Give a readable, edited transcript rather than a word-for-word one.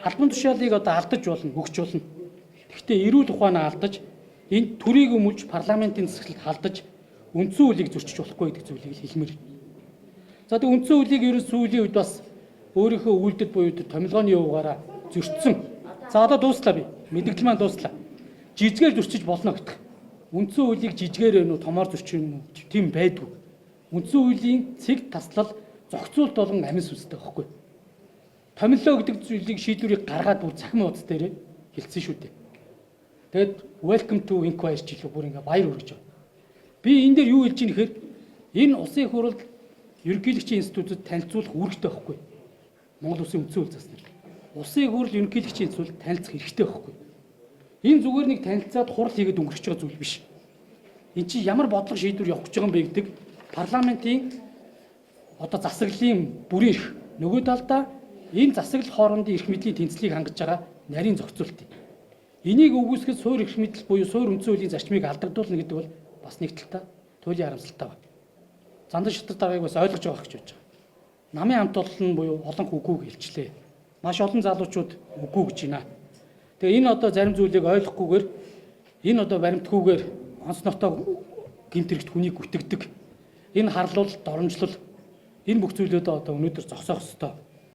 албан тушаалыг одоо алдаж болно, өгч болно. Гэхдээ эрүүл ухаанаа алдаж, энэ төрийг өмүүлж парламентын засаглалд халдаж, үндсэн хуулийг зөрчиж болохгүй гэдэг зүйлийг хэлмээр. За тэгээ үндсэн хуулийг ерөн сүүлийн үед бас өөрийнхөө үйлдэл буюу томилгооны явуугаараа зөрчсөн. За одоо дууслаа би. Мэдээлэл маань дууслаа. Жижигээр зөрчиж болно гэдэг. Үндсэн хуулийг жижигээр нүү томоор зөрчих юм уу? Тийм байдгүй. Үндсэн хуулийн цэг таслал зохицуулт болон амин сүнстэй байхгүй. Томилоо гэдэг зүйлийг шийдвэрийг гаргаад бүр цахим хуудас дээр хэлсэн шүү дээ. Тэгэд welcome to inquiry жилүү бүр ингээ баяр хүргэж байна. Би энэ дээр юу хэлж ийм гэхээр энэ улсын их хурлд ерөнхийлөгчийн институцид танилцуулах үүрэгтэй байхгүй. Монгол Улсын үндсэн хууль заснаар. Улсын их хурл ерөнхийлөгчийн институцид танилцах хэрэгтэй байхгүй. Энэ зүгээр нэг танилцаад хурал хийгээд өнгөрч байгаа зүйл биш. Энд чи ямар бодлого шийдвэр явах гэж байгаа юм бэ гэдэг парламентын одоо засаглалын бүрийн эрх. Нөгөө талдаа энэ засаглал хоорондын эрх мэдлийн тэнцлийг хангаж байгаа нарийн зохицуулт. Энийг үгүйсгэхэд суур эрх мэдэл буюу суур үндсэн хуулийн зарчмыг алдагдуулна гэдэг бол бас нэг талтай туйлын харамсалтай байна. Зандан шатар даргаыг бас ойлгож байгаа гэж бодож байгаа. Намын хамт олон буюу олон үгүйг хэлчлээ. Маш олон залуучууд үгүй гэж байна. Тэгээ энэ одоо зарим зүйлийг ойлгохгүйгээр энэ одоо баримтгүйгээр онц нотоо гэмт хэрэгт хүнийг гүтгдэг. Энэ харлуул, доромжлол энэ бүх зүйлүүдээ одоо өнөөдөр зогсоох ёстой.